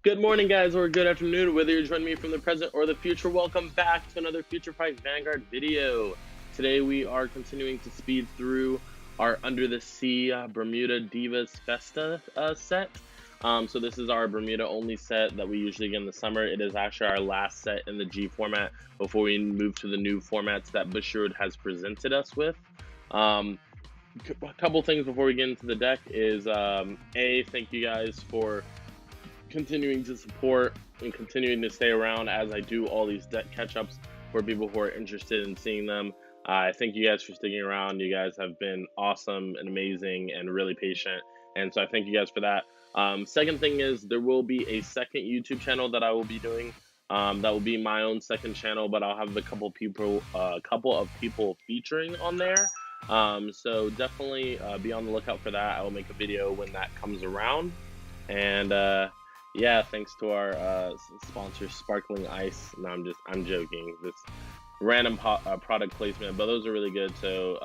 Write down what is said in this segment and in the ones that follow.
Good morning, guys, or good afternoon, whether you're joining me from the present or the future. Welcome back to another FutureFight Vanguard video. Today we are continuing to speed through our Under the Sea Bermuda Divas Festa set. So this is our Bermuda only set that we usually get in the summer. It is actually our last set in the G format before we move to the new formats that Bushiroad has presented us with. A couple things before we get into the deck is thank you guys for continuing to support and continuing to stay around as I do all these deck catch-ups for people who are interested in seeing them. I thank you guys for sticking around. You guys have been awesome and amazing and really patient, and so I thank you guys for that. Second thing is there will be a second YouTube channel that I will be doing. That will be my own second channel, but I'll have a couple of people featuring on there. So definitely be on the lookout for that. I will make a video when that comes around, and yeah, thanks to our sponsor, Sparkling Ice. No, I'm joking. This random product placement, but those are really good. So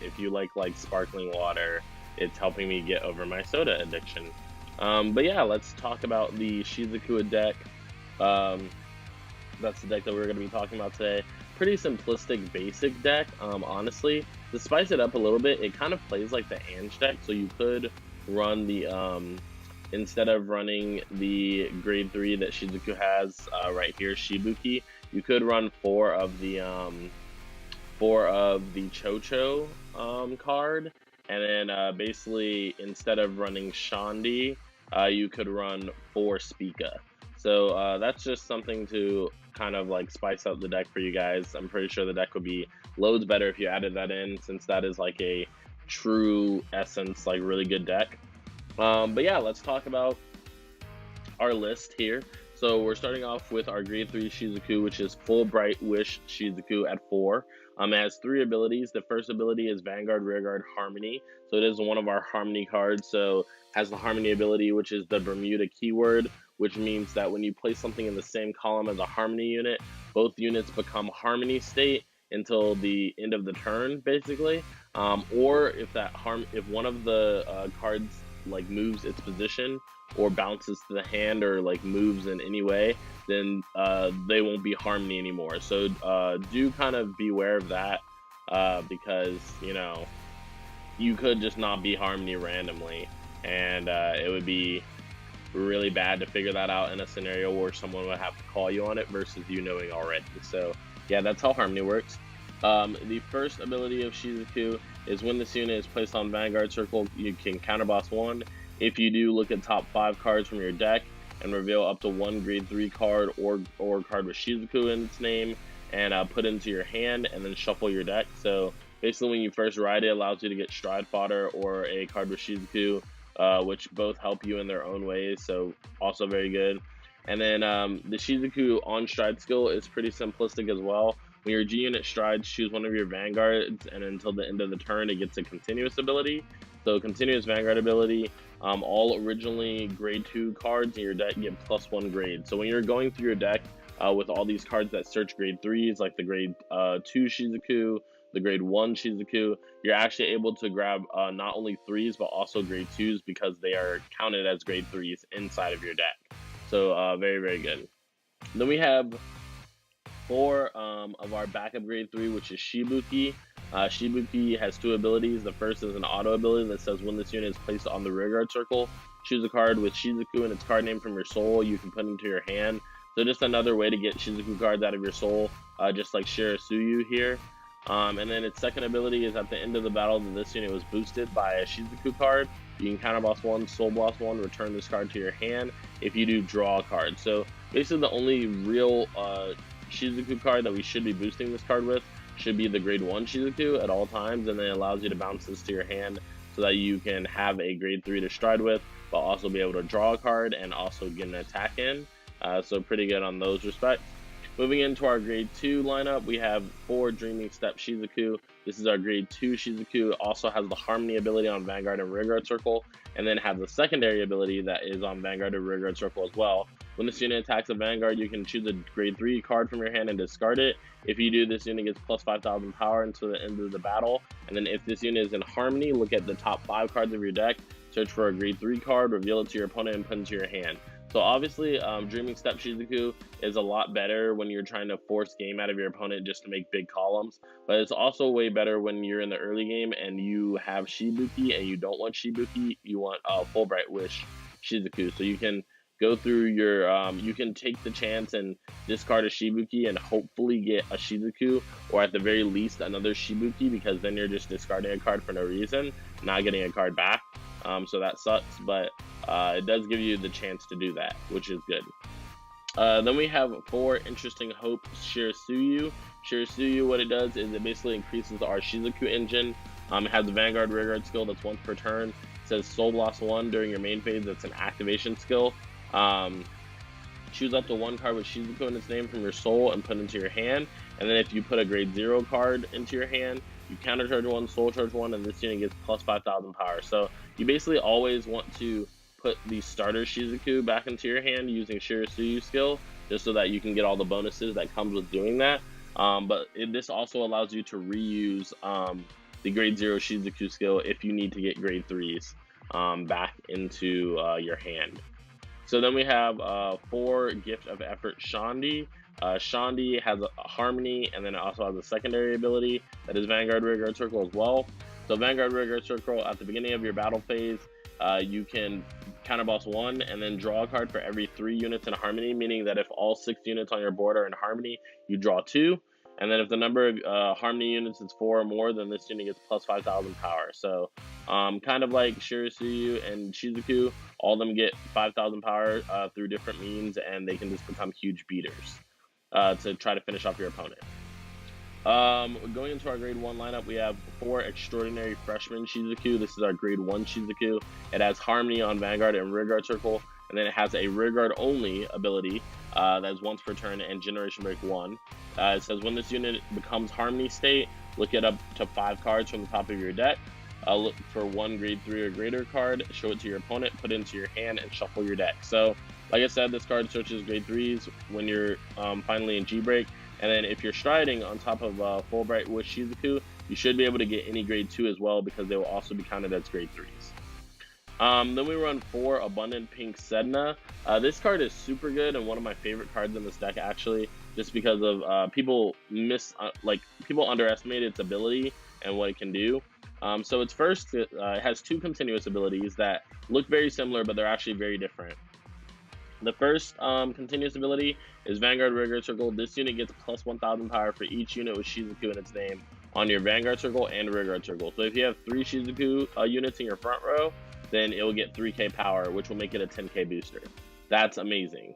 if you like sparkling water, it's helping me get over my soda addiction. But yeah, let's talk about the Shizuku deck. That's the deck that we're going to be talking about today. Pretty simplistic, basic deck. Honestly, to spice it up a little bit, it kind of plays like the Ange deck. So you could run the instead of running the grade 3 that Shizuku has right here, Shibuki, you could run four of the Chocho card, and then basically instead of running Shandi, you could run 4 Spica. So that's just something to kind of like spice up the deck for you guys. I'm pretty sure the deck would be loads better if you added that in, since that is like a true essence, like really good deck. But yeah, let's talk about our list here. So we're starting off with our grade 3 Shizuku, which is Full Bright Wish Shizuku at 4. It has 3 abilities. The first ability is Vanguard, Rearguard, Harmony. So it is one of our Harmony cards. So has the Harmony ability, which is the Bermuda keyword, which means that when you place something in the same column as a Harmony unit, both units become Harmony state until the end of the turn, basically. Or if one of the cards like moves its position or bounces to the hand or like moves in any way, then they won't be Harmony anymore. So do kind of beware of that, because you could just not be Harmony randomly, and it would be really bad to figure that out in a scenario where someone would have to call you on it versus you knowing already. So yeah, that's how Harmony works. The first ability of Shizuku is when this unit is placed on Vanguard Circle, you can counterboss 1. If you do, look at top 5 cards from your deck and reveal up to 1 grade 3 card or card with Shizuku in its name, and put it into your hand, and then shuffle your deck. So basically when you first ride it, allows you to get Stride Fodder or a card with Shizuku, which both help you in their own ways, so also very good. And then the Shizuku on Stride skill is pretty simplistic as well. When your G unit strides, choose one of your Vanguards, and until the end of the turn, it gets a continuous ability. So continuous Vanguard ability, all originally grade 2 cards in your deck get +1 grade. So when you're going through your deck with all these cards that search grade 3s, like the grade 2 Shizuku, the grade 1 Shizuku, you're actually able to grab not only 3s, but also grade 2s, because they are counted as grade 3s inside of your deck. So very, very good. Then we have 4 of our backup grade 3, which is Shibuki. Shibuki has 2 abilities. The first is an auto ability that says when this unit is placed on the rearguard circle, choose a card with Shizuku and its card name from your soul. You can put into your hand. So just another way to get Shizuku cards out of your soul, just like Shirasuyu here. And then its second ability is at the end of the battle that this unit was boosted by a Shizuku card, you can counterboss 1, soul boss 1, return this card to your hand. If you do, draw a card. So basically the only real Shizuku card that we should be boosting this card with should be the grade 1 Shizuku at all times, and then it allows you to bounce this to your hand so that you can have a grade 3 to stride with, but also be able to draw a card and also get an attack in. So pretty good on those respects. Moving into our grade 2 lineup, we have 4 Dreaming Step Shizuku. This is our grade 2 Shizuku. It also has the Harmony ability on Vanguard and Rearguard Circle, and then has the secondary ability that is on Vanguard and Rearguard Circle as well. When this unit attacks a Vanguard, you can choose a grade 3 card from your hand and discard it. If you do, this unit gets plus 5,000 power until the end of the battle. And then if this unit is in Harmony, look at the top 5 cards of your deck, search for a grade 3 card, reveal it to your opponent, and put it into your hand. So obviously, Dreaming Step Shizuku is a lot better when you're trying to force game out of your opponent just to make big columns. But it's also way better when you're in the early game and you have Shibuki and you don't want Shibuki, you want Fulbright Wish Shizuku. So you can go through your, you can take the chance and discard a Shibuki and hopefully get a Shizuku, or at the very least another Shibuki, because then you're just discarding a card for no reason, not getting a card back. So that sucks, but it does give you the chance to do that, which is good. Then we have 4 Interesting Hope Shirasuyu. Shirasuyu, what it does is it basically increases our Shizuku engine. It has a Vanguard Rearguard skill that's once per turn. It says Soul Blast 1 during your main phase. That's an activation skill. Choose up to 1 card with Shizuku in its name from your soul and put into your hand. And then if you put a grade 0 card into your hand, you counter charge 1, soul charge 1, and this unit gets plus 5,000 power. So you basically always want to put the starter Shizuku back into your hand using Shirasuyu skill, just so that you can get all the bonuses that comes with doing that. But this also allows you to reuse the grade 0 Shizuku skill if you need to get grade 3s back into your hand. So then we have 4 Gift of Effort Shandi. Shandi has a Harmony, and then it also has a secondary ability that is Vanguard Rearguard Circle as well. So Vanguard Rearguard Circle, at the beginning of your battle phase, you can counterboss 1 and then draw a card for every 3 units in Harmony, meaning that if all 6 units on your board are in Harmony, you draw 2. And then if the number of Harmony units is 4 or more, then this unit gets plus 5,000 power. So kind of like Shirasuyu and Shizuku, all of them get 5,000 power through different means, and they can just become huge beaters to try to finish off your opponent. Going into our grade 1 lineup, we have 4 Extraordinary Freshman Shizuku. This is our grade 1 Shizuku. It has Harmony on Vanguard and Rearguard Circle, and then it has a Rearguard only ability that is once per turn and Generation Break 1. It says when this unit becomes Harmony state, look it up to 5 cards from the top of your deck. Look for 1 grade 3 or greater card, show it to your opponent, put it into your hand, and shuffle your deck. So, like I said, this card searches grade 3s when you're finally in G-Break. And then if you're striding on top of Fulbright Wish Shizuku, you should be able to get any grade 2 as well, because they will also be counted as grade 3s. Then we run 4 Abundant Pink Sedna. This card is super good and one of my favorite cards in this deck, actually, just because of people underestimate its ability and what it can do. So its first, it has 2 continuous abilities that look very similar, but they're actually very different. The first continuous ability is Vanguard Rearguard Circle. This unit gets plus 1,000 power for each unit with Shizuku in its name on your Vanguard Circle and Rearguard Circle. So if you have 3 Shizuku units in your front row, then it will get 3k power, which will make it a 10k booster. That's amazing.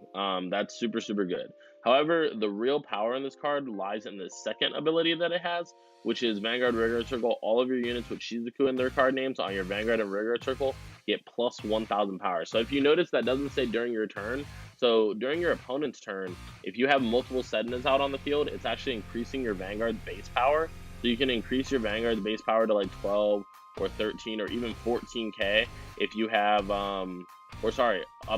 That's super, super good. However, the real power in this card lies in the second ability that it has, which is Vanguard Rearguard Circle. All of your units with Shizuku in their card names on your Vanguard and Rearguard Circle get plus 1,000 power. So if you notice, that doesn't say during your turn. So during your opponent's turn, if you have multiple Sednas out on the field, it's actually increasing your Vanguard's base power. So you can increase your Vanguard's base power to like 12 or 13 or even 14k if you have, up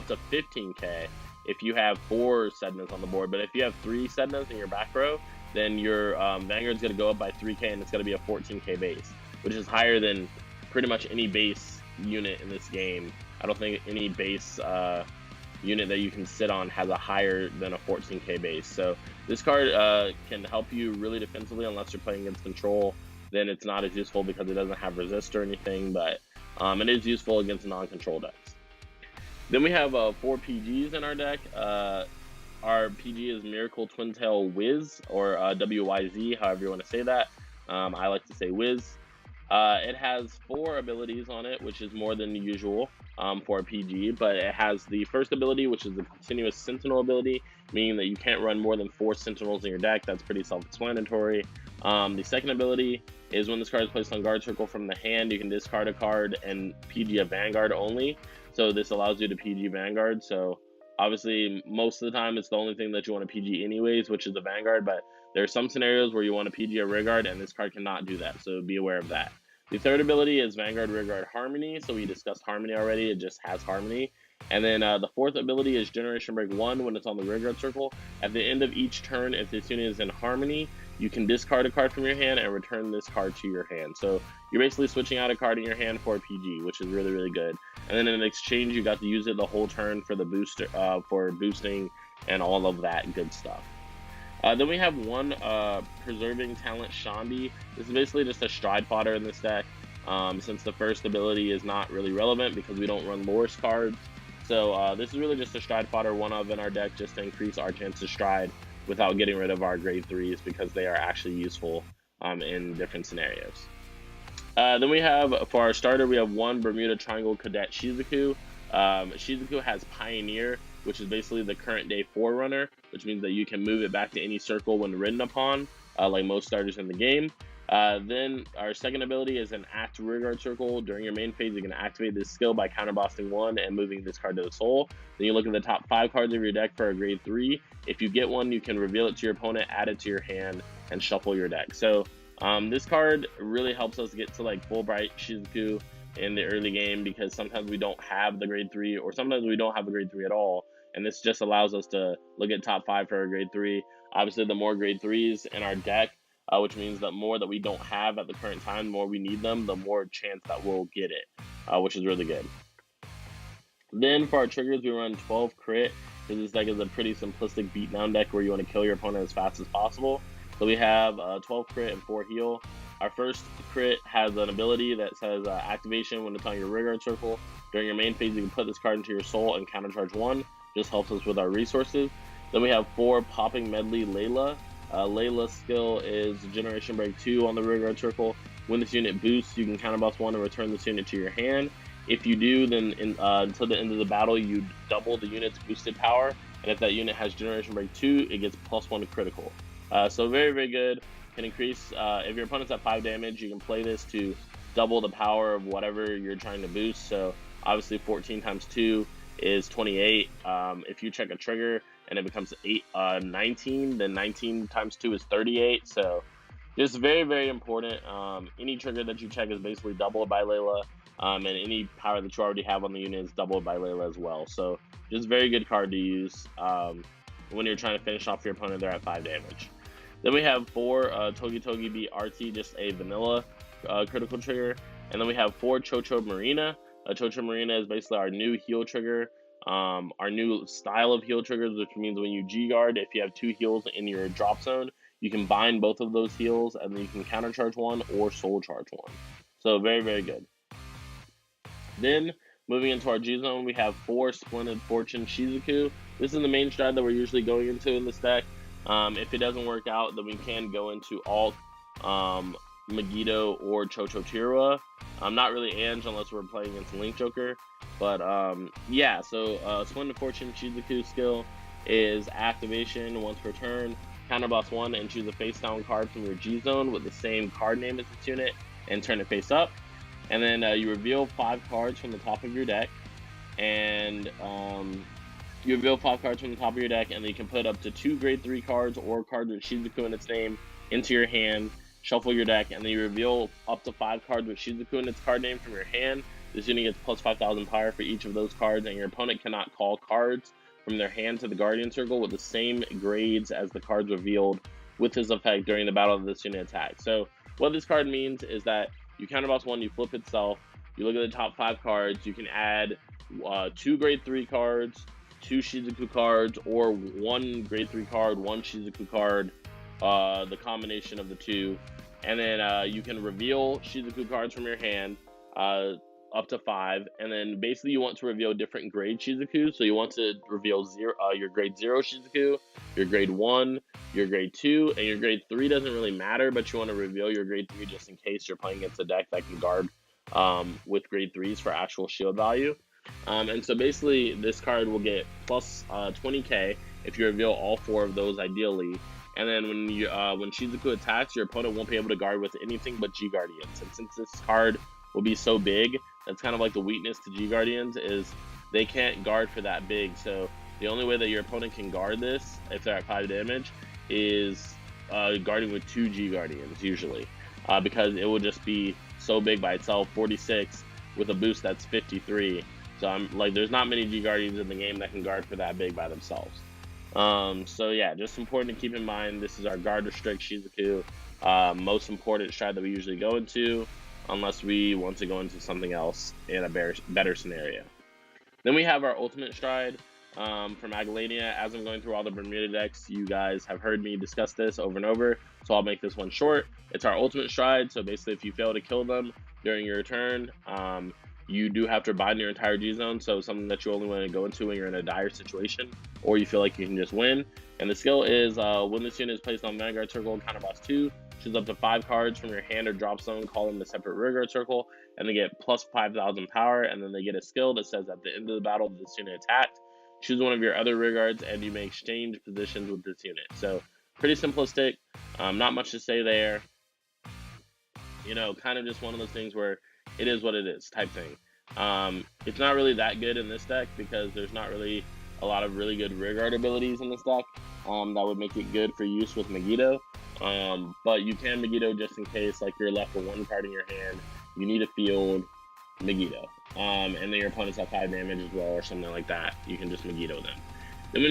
to 15k if you have 4 Sednas on the board. But if you have 3 Sednas in your back row, then your Vanguard's going to go up by 3k, and it's going to be a 14k base, which is higher than pretty much any base unit in this game. I don't think any base unit that you can sit on has a higher than a 14k base. So this card can help you really defensively unless you're playing against control. Then it's not as useful because it doesn't have resist or anything, but it is useful against non-control decks. Then we have 4 PGs in our deck. Our PG is Miracle Twin-Tail Wiz, or WYZ, however you want to say that. I like to say Wiz. It has 4 abilities on it, which is more than usual for a PG, but it has the first ability, which is the Continuous Sentinel ability, meaning that you can't run more than 4 Sentinels in your deck. That's pretty self-explanatory. The second ability is when this card is placed on guard circle from the hand, you can discard a card and PG a Vanguard only. So this allows you to PG Vanguard. So obviously, most of the time, it's the only thing that you want to PG anyways, which is the Vanguard, but there are some scenarios where you want to PG a Rearguard, and this card cannot do that, so be aware of that. The third ability is Vanguard Rearguard Harmony, so we discussed Harmony already, it just has Harmony. And then the fourth ability is Generation Break 1 when it's on the rear guard circle. At the end of each turn, if this unit is in harmony, you can discard a card from your hand and return this card to your hand. So you're basically switching out a card in your hand for a PG, which is really, really good. And then in exchange, you got to use it the whole turn for the booster, for boosting and all of that good stuff. Then we have one Preserving Talent Shandi. This is basically just a stride fodder in this deck. Since the first ability is not really relevant because we don't run Loris cards. So this is really just a stride fodder one-of in our deck just to increase our chance to stride without getting rid of our grade 3s because they are actually useful in different scenarios. Then we have, for our starter, we have one Bermuda Triangle Cadet Shizuku. Shizuku has Pioneer, which is basically the current day Forerunner, which means that you can move it back to any circle when ridden upon, like most starters in the game. Then our second ability is an Act Rearguard Circle. During your main phase, you can activate this skill by counterbossing 1 and moving this card to the soul. Then you look at the top 5 cards of your deck for a grade 3. If you get one, you can reveal it to your opponent, add it to your hand, and shuffle your deck. So this card really helps us get to like Fulbright Shizuku in the early game because sometimes we don't have the grade 3 or sometimes we don't have a grade 3 at all. And this just allows us to look at top 5 for a grade 3. Obviously, the more grade 3s in our deck, which means that more that we don't have at the current time, the more we need them, the more chance that we'll get it, which is really good. Then for our triggers, we run 12 crit, because this deck is a pretty simplistic beatdown deck where you want to kill your opponent as fast as possible. So we have 12 crit and 4 heal. Our first crit has an ability that says activation when it's on your rearguard circle. During your main phase, you can put this card into your soul and countercharge 1. Just helps us with our resources. Then we have 4 Popping Medley Layla. Layla's skill is Generation Break 2 on the rearguard circle. When this unit boosts, you can counterboss 1 and return this unit to your hand. If you do, then until the end of the battle, you double the unit's boosted power. And if that unit has Generation Break 2, it gets +1 critical. So very, very good. Can increase, if your opponent's at 5 damage, you can play this to double the power of whatever you're trying to boost. So obviously 14 times 2 is 28. If you check a trigger and it becomes 19, then 19 times 2 is 38. So just very, very important. Any trigger that you check is basically doubled by Layla. And any power that you already have on the unit is doubled by Layla as well. So just very good card to use when you're trying to finish off your opponent there at 5 damage. Then we have 4 Togi Togi Beat RT, just a vanilla critical trigger. And then we have 4 Chocho Marina. Chocho Marina is basically our new heal trigger, our new style of heal triggers, which means when you G-Guard, if you have 2 heals in your drop zone, you can bind both of those heals, and then you can countercharge 1 or soul charge 1. So very, very good. Then, moving into our G-Zone, we have 4 Splendid Fortune Shizuku. This is the main strat that we're usually going into in this deck. If it doesn't work out, then we can go into Alt, Megiddo, or Chocho Tirua. Not really Ange unless we're playing against Link Joker. But yeah, so Splendid Fortune Shizuku skill is activation once per turn. Counterboss 1 and choose a face down card from your G-Zone with the same card name as this unit and turn it face up. And then you reveal 5 cards from the top of your deck. And you reveal 5 cards from the top of your deck, and then you can put up to 2 grade 3 cards or cards with Shizuku in its name into your hand. Shuffle your deck, and then you reveal up to 5 cards with Shizuku in its card name from your hand. This unit gets plus 5,000 power for each of those cards, and your opponent cannot call cards from their hand to the Guardian Circle with the same grades as the cards revealed with this effect during the battle of this unit attack. So what this card means is that you counterboss 1, you flip itself, you look at the top 5 cards, you can add 2 grade 3 cards, 2 Shizuku cards, or 1 grade 3 card, 1 Shizuku card, the combination of the 2. And then you can reveal Shizuku cards from your hand, up to 5, and then basically you want to reveal different grade Shizuku. So you want to reveal your grade 0 Shizuku, your grade 1, your grade 2, and your grade 3 doesn't really matter, but you want to reveal your grade 3 just in case you're playing against a deck that can guard with grade 3s for actual shield value. And so basically this card will get plus 20k if you reveal all 4 of those ideally. And then when you when Shizuku attacks, your opponent won't be able to guard with anything but G-Guardians. And since this card will be so big, that's kind of like the weakness to G-Guardians, is they can't guard for that big. So the only way that your opponent can guard this, if they're at 5 damage, is guarding with 2 G-Guardians usually. Because it will just be so big by itself, 46, with a boost that's 53. So I'm like, there's not many G Guardians in the game that can guard for that big by themselves. So yeah, just important to keep in mind. This is our guard restrict Shizuku, most important strat that we usually go into, unless we want to go into something else in a better scenario. Then we have our ultimate stride from Agalania. As I'm going through all the Bermuda decks, you guys have heard me discuss this over and over, so I'll make this one short. It's our ultimate stride, so basically if you fail to kill them during your turn, you do have to bind your entire G-Zone, so something that you only want to go into when you're in a dire situation, or you feel like you can just win. And the skill is, when this unit is placed on Vanguard Circle, counterboss 2, choose up to 5 cards from your hand or drop zone, call them a separate rearguard circle, and they get plus 5,000 power, and then they get a skill that says at the end of the battle this unit attacked, choose one of your other rearguards, and you may exchange positions with this unit. So pretty simplistic, not much to say there. You know, kind of just one of those things where it is what it is type thing. It's not really that good in this deck because there's not really a lot of really good rearguard abilities in this deck that would make it good for use with Megiddo. But you can Megiddo just in case, like you're left with one card in your hand, you need a field, Megiddo. And then your opponents have 5 damage as well or something like that. You can just Megiddo them. Then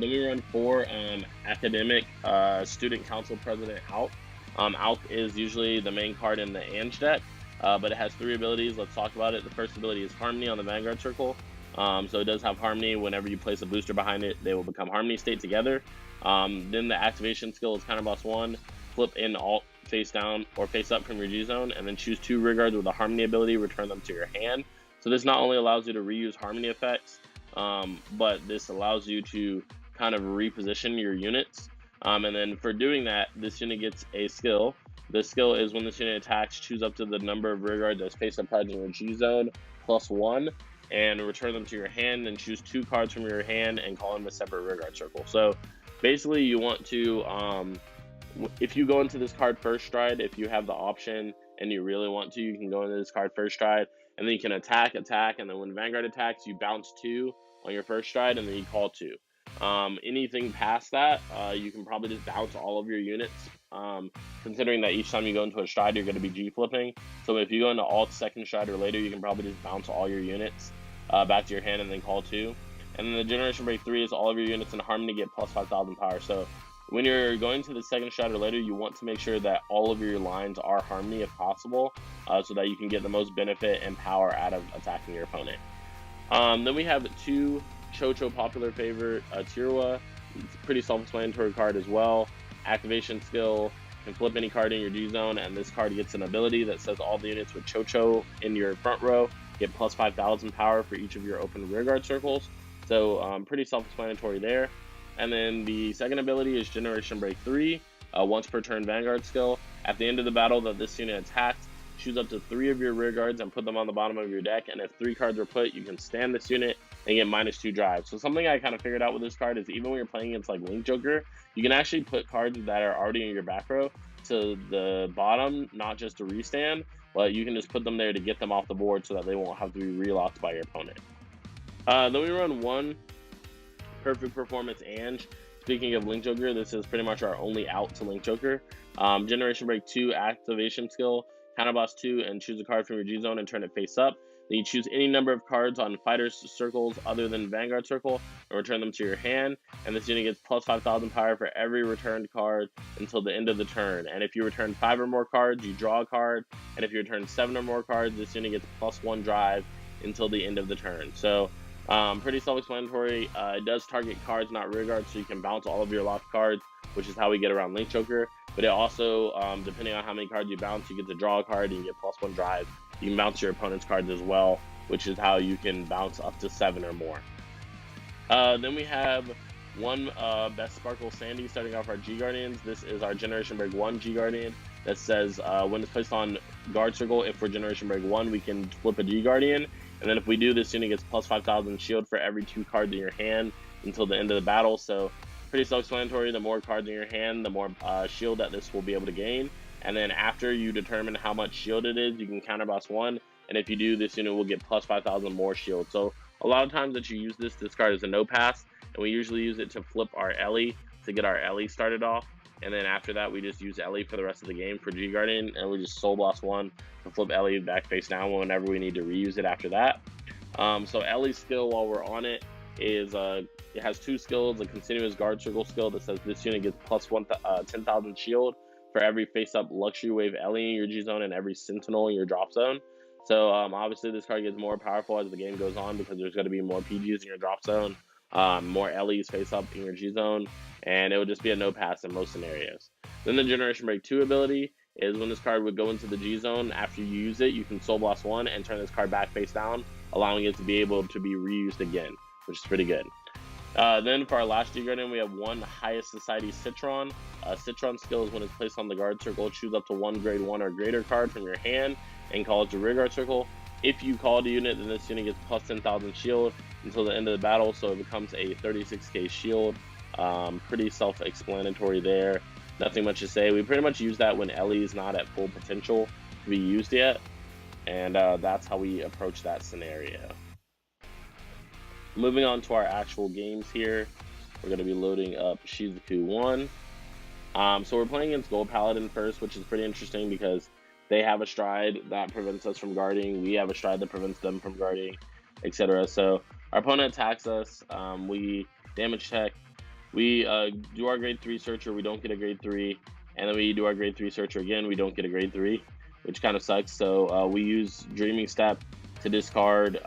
we run 4 Academic Student Council President Alk. Alk is usually the main card in the Ange deck, but it has 3 abilities. Let's talk about it. The first ability is Harmony on the Vanguard Circle. So it does have Harmony. Whenever you place a booster behind it, they will become Harmony state together. Then the activation skill is counterboss 1, flip in alt face down or face up from your G-Zone, and then choose 2 rearguards with a Harmony ability, return them to your hand. So this not only allows you to reuse Harmony effects, but this allows you to kind of reposition your units. And then for doing that, this unit gets a skill. The skill is when this unit attacks, choose up to the number of rearguards that's face up cards in your G-Zone plus 1, and return them to your hand, and choose 2 cards from your hand and call them a separate rearguard circle. So basically you want to, if you go into this card first stride, if you have the option and you really want to, you can go into this card first stride, and then you can attack, and then when Vanguard attacks, you bounce 2 on your first stride, and then you call 2. Anything past that, you can probably just bounce all of your units, considering that each time you go into a stride, you're going to be G-flipping. So if you go into alt second stride or later, you can probably just bounce all your units back to your hand and then call 2. And then the Generation Break 3 is all of your units in Harmony get plus 5,000 power. So when you're going to the second stride or later, you want to make sure that all of your lines are Harmony if possible, so that you can get the most benefit and power out of attacking your opponent. Then we have 2 Chocho popular favorite, Tirua. It's a pretty self-explanatory card as well. Activation skill, can flip any card in your G-Zone, and this card gets an ability that says all the units with Chocho in your front row get plus 5,000 power for each of your open rearguard circles. So pretty self-explanatory there. And then the second ability is Generation Break 3, once per turn Vanguard skill. At the end of the battle that this unit attacks, choose up to 3 of your rearguards and put them on the bottom of your deck, and if 3 cards are put, you can stand this unit and get -2 drive. So something I kind of figured out with this card is even when you're playing against like Link Joker, you can actually put cards that are already in your back row to the bottom, not just to restand, but you can just put them there to get them off the board so that they won't have to be relocked by your opponent. Then we run 1 Perfect Performance Ange. Speaking of Link Joker, this is pretty much our only out to Link Joker. Generation Break 2 activation skill, counterboss 2, and choose a card from your G-Zone and turn it face up. Then you choose any number of cards on fighters circles other than Vanguard Circle and return them to your hand. And this unit gets plus 5,000 power for every returned card until the end of the turn. And if you return 5 or more cards, you draw a card. And if you return 7 or more cards, this unit gets plus 1 drive until the end of the turn. So pretty self-explanatory. It does target cards, not rearguards, so you can bounce all of your locked cards, which is how we get around Link Joker. But it also, depending on how many cards you bounce, you get to draw a card and you get plus 1 drive. You can bounce your opponent's cards as well, which is how you can bounce up to 7 or more. Then we have 1 Best Sparkle Sandy starting off our G-Guardians. This is our Generation Break 1 G-Guardian that says when it's placed on guard circle, if we're Generation Break 1, we can flip a G-Guardian. And then if we do, this unit gets plus 5,000 shield for every 2 cards in your hand until the end of the battle. So pretty self-explanatory. The more cards in your hand, the more shield that this will be able to gain. And then after you determine how much shield it is, you can counterboss 1. And if you do, this unit will get plus 5,000 more shield. So a lot of times that you use this card is a no pass. And we usually use it to flip our Ellie to get our Ellie started off. And then after that, we just use Ellie for the rest of the game for G-Guardian. And we just Soul Blast 1 to flip Ellie back face down whenever we need to reuse it after that. So Ellie's skill, while we're on it, is it has 2 skills: a continuous guard circle skill that says this unit gets plus 10,000 shield for every face-up luxury wave Ellie in your G zone and every sentinel in your drop zone. So obviously this card gets more powerful as the game goes on because there's going to be more PGs in your drop zone, more Ellie's face-up in your G zone, and it would just be a no pass in most scenarios. Then the Generation Break 2 ability is when this card would go into the G zone. After you use it, you can Soul Blast 1 and turn this card back face down, allowing it to be able to be reused again, which is pretty good. Then for our last G-Guardian, we have 1 Highest Society Citron. Citron skill is when it's placed on the guard circle, choose up to 1 grade 1 or greater card from your hand and call it to rear guard circle. If you call the unit, then this unit gets plus 10,000 shield until the end of the battle, so it becomes a 36k shield. Pretty self-explanatory there. Nothing much to say. We pretty much use that when Ellie's not at full potential to be used yet, and that's how we approach that scenario. Moving on to our actual games here, we're going to be loading up Shizuku 1. So we're playing against Gold Paladin first, which is pretty interesting because they have a stride that prevents us from guarding, we have a stride that prevents them from guarding, etc. So our opponent attacks us, we damage check, we do our grade 3 searcher, we don't get a grade 3, and then we do our grade 3 searcher again, we don't get a grade 3, which kind of sucks. So we use Dreaming Step to discard,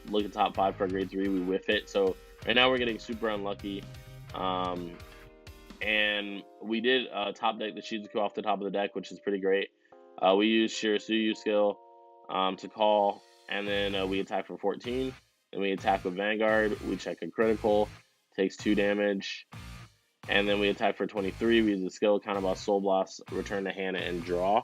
look at top 5 for a grade 3, we whiff it. So right now we're getting super unlucky. And we did top deck the Shizuku off the top of the deck, which is pretty great. We use Shizuku skill to call, and then we attack for 14. Then we attack with Vanguard, we check a critical, takes 2 damage. And then we attack for 23, we use the skill, kind of a Soul Blast, return to hand and draw.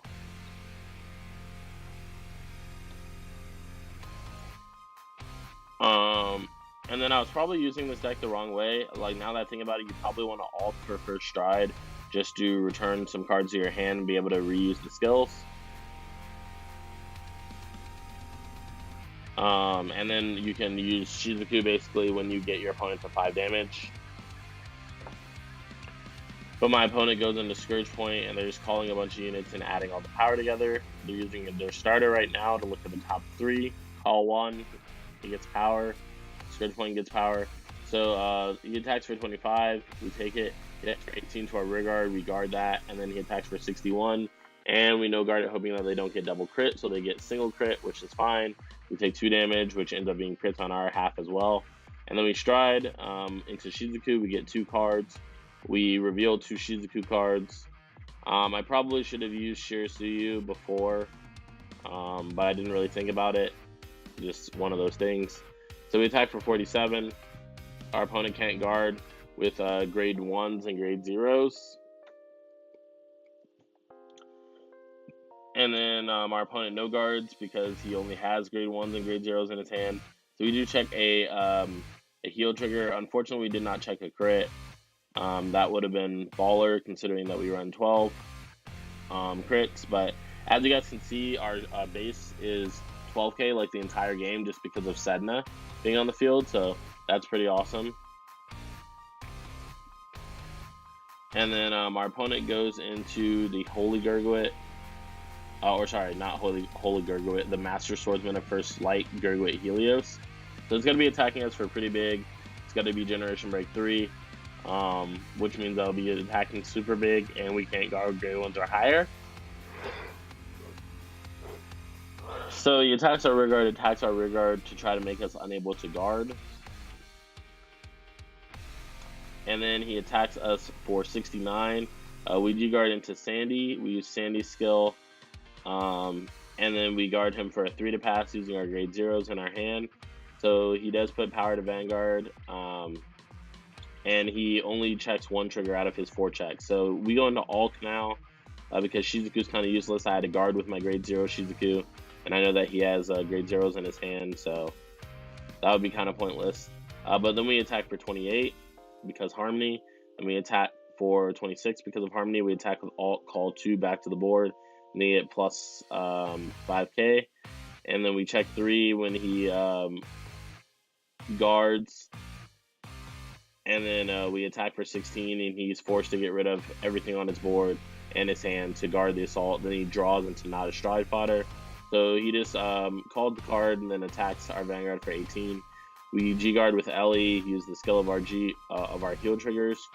And then I was probably using this deck the wrong way. Like, now that I think about it, you probably want to alt for first stride just to return some cards to your hand and be able to reuse the skills. And then you can use Shizuku basically when you get your opponent to 5 damage. But my opponent goes into Scourge Point and they're just calling a bunch of units and adding all the power together. They're using their starter right now to look at the top 3. Call 1, he gets power. Scourge Point gets power. So he attacks for 25, we take it. He attacks for 18 to our rear guard, we guard that, and then he attacks for 61. And we no guard it, hoping that they don't get double crit, so they get single crit, which is fine. We take 2 damage, which ends up being crits on our half as well. And then we stride into Shizuku, we get 2 cards. We reveal 2 Shizuku cards. I probably should have used Shizuku before, but I didn't really think about it. Just one of those things. So we attack for 47. Our opponent can't guard with grade 1s and grade 0s. And then our opponent no guards because he only has grade 1s and grade 0s in his hand. So we do check a heal trigger. Unfortunately, we did not check a crit. That would have been baller considering that we run 12 crits. But as you guys can see, our base is 12k like the entire game just because of Sedna being on the field, so that's pretty awesome. And then our opponent goes into the Holy Gurguit, or sorry, not Holy Gurguit, the Master Swordsman of First Light Gurguit Helios. So it's going to be attacking us for pretty big. It's going to be Generation Break 3, which means that'll be attacking super big, and we can't guard grade 1s or higher. So he attacks our rear guard to try to make us unable to guard. And then he attacks us for 69. We G-guard into Sandy. We use Sandy's skill. And then we guard him for a 3 to pass using our grade 0s in our hand. So he does put power to Vanguard. And he only checks 1 trigger out of his 4 checks. So we go into Ulk now because Shizuku's kind of useless. I had to guard with my grade 0 Shizuku. And I know that he has grade 0s in his hand, so that would be kind of pointless. But then we attack for 28 because Harmony, and we attack for 26 because of Harmony. We attack with Alt, call 2 back to the board, and they get plus 5k. And then we check 3 when he guards. And then we attack for 16, and he's forced to get rid of everything on his board and his hand to guard the assault. Then he draws into not a stride fodder. So he just called the card and then attacks our Vanguard for 18. We G-guard with Ellie, use the skill of our heal triggers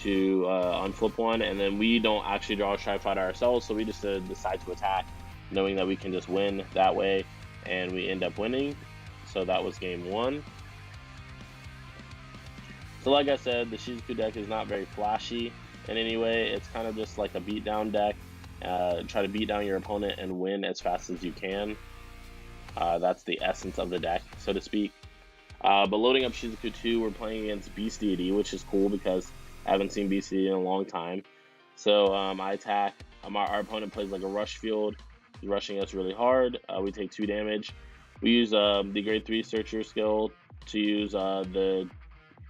to unflip one, and then we don't actually draw a Cardfight ourselves, so we just decide to attack, knowing that we can just win that way, and we end up winning. So that was game 1. So like I said, the Shizuku deck is not very flashy in any way. It's kind of just like a beatdown deck. Try to beat down your opponent and win as fast as you can. That's the essence of the deck, so to speak. But loading up Shizuku 2, we're playing against Beast Deity, which is cool because I haven't seen Beast Deity in a long time. So I attack. Our opponent plays like a rush field. He's rushing us really hard. We take 2 damage. We use the grade 3 searcher skill to use the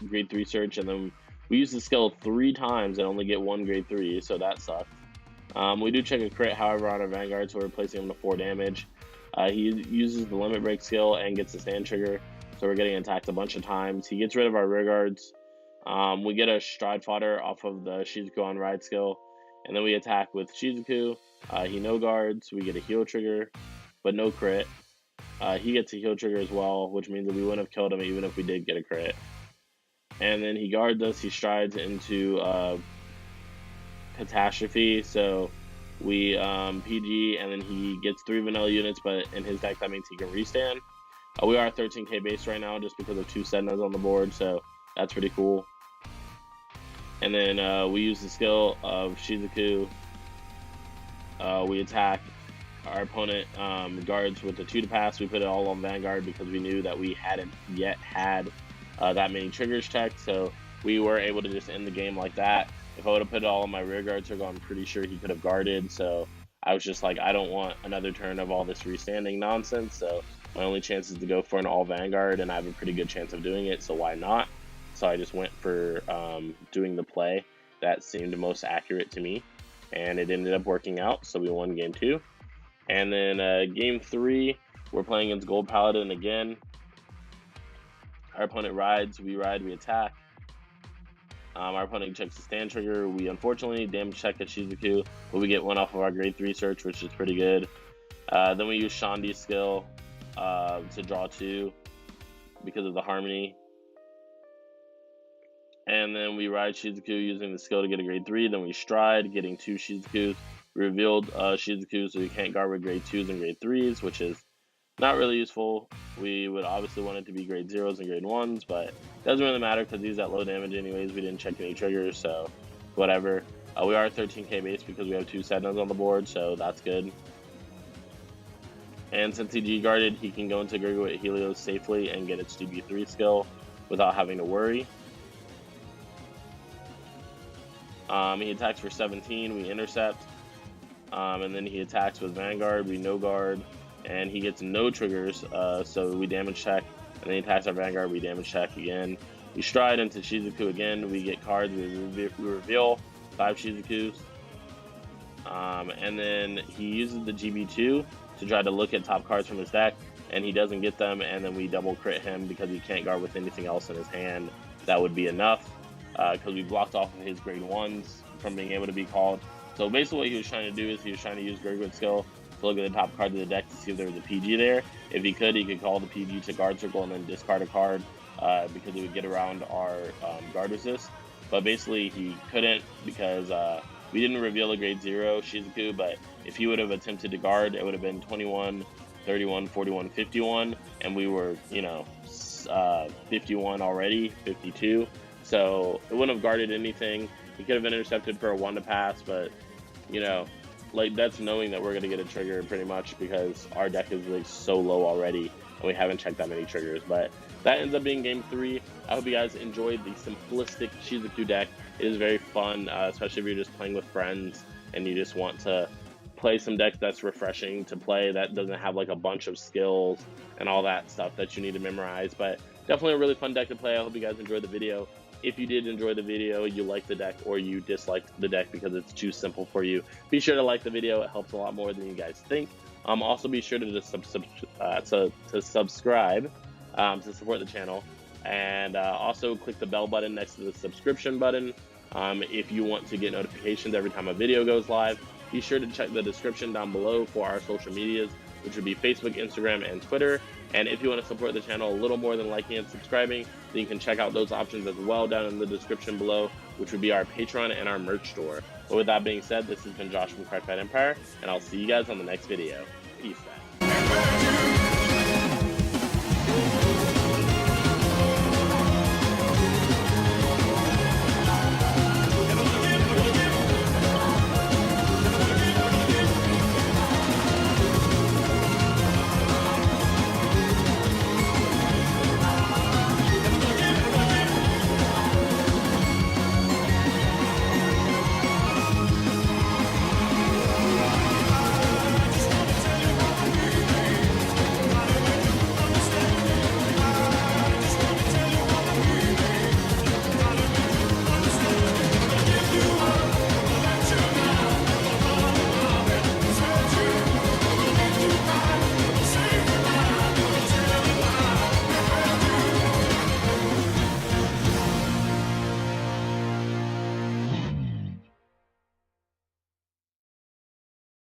grade 3 search, and then we use the skill 3 times and only get 1 grade 3, so that sucked. We do check a crit, however, on our Vanguard, so we're replacing him to 4 damage. He uses the limit break skill and gets the stand trigger, so we're getting attacked a bunch of times. He gets rid of our rear guards. We get a stride fodder off of the Shizuku on ride skill, and then we attack with Shizuku. He no guards. We get a heal trigger, but no crit. He gets a heal trigger as well, which means that we wouldn't have killed him even if we did get a crit. And then he guards us. He strides into Catastrophe, so we PG, and then he gets 3 vanilla units, but in his deck that means he can restand. We are 13k base right now just because of 2 Sednas on the board, so that's pretty cool. And then we use the skill of Shizuku. We attack. Our opponent guards with the 2 to pass. We put it all on Vanguard because we knew that we hadn't yet had that many triggers checked, so we were able to just end the game like that. If I would have put it all on my rear guard circle, I'm pretty sure he could have guarded, so I was just like, I don't want another turn of all this restanding nonsense, so my only chance is to go for an all Vanguard, and I have a pretty good chance of doing it, so why not? So I just went for doing the play that seemed most accurate to me, and it ended up working out, so we won game 2. And then game 3, we're playing against Gold Paladin again. Our opponent rides, we ride, we attack. Our opponent checks the stand trigger. We unfortunately damage check at Shizuku, but we get 1 off of our grade 3 search, which is pretty good. Then we use Shandi's skill to draw 2 because of the harmony. And then we ride Shizuku using the skill to get a grade 3. Then we stride, getting 2 Shizukus. We revealed Shizuku, so we can't guard with grade 2s and grade 3s, which is not really useful. We would obviously want it to be grade 0s and grade 1s, but it doesn't really matter because he's at low damage anyways. We didn't check any triggers, so whatever. We are 13k base because we have 2 Sednas on the board, so that's good. And since he G-guarded, he can go into Gurglet Helios safely and get its GB3 skill without having to worry. He attacks for 17, we intercept. And then he attacks with Vanguard, we no guard, and he gets no triggers, so we damage check. And then he attacks our Vanguard, we damage check again. We stride into Shizuku again, we get cards, we reveal 5 Shizukus. And then he uses the GB2 to try to look at top cards from his deck, and he doesn't get them, and then we double crit him because he can't guard with anything else in his hand. That would be enough, because we blocked off of his grade 1s from being able to be called. So basically what he was trying to do is he was trying to use Gurglet's skill to look at the top card of the deck to see if there was a PG there. If he could call the PG to guard circle and then discard a card because it would get around our guard resist. But basically he couldn't because we didn't reveal a grade 0 Shizuku, but if he would have attempted to guard, it would have been 21, 31, 41, 51, and we were, 51 already, 52. So it wouldn't have guarded anything. He could have been intercepted for a 1 to pass, but that's knowing that we're going to get a trigger pretty much because our deck is so low already and we haven't checked that many triggers. But that ends up being game 3. I hope you guys enjoyed the simplistic Shizuku deck. It is very fun, especially if you're just playing with friends and you just want to play some decks that's refreshing to play, that doesn't have a bunch of skills and all that stuff that you need to memorize. But definitely a really fun deck to play. I hope you guys enjoyed the video. If you did enjoy the video, you like the deck, or you disliked the deck because it's too simple for you, be sure to like the video. It helps a lot more than you guys think. Also be sure to subscribe to support the channel, and also click the bell button next to the subscription button if you want to get notifications every time a video goes live. be sure to check the description down below for our social medias, which would be Facebook, Instagram, and Twitter. And if you want to support the channel a little more than liking and subscribing, then you can check out those options as well down in the description below, which would be our Patreon and our merch store. But with that being said, this has been Josh from Cardfight Empire, and I'll see you guys on the next video. Peace out.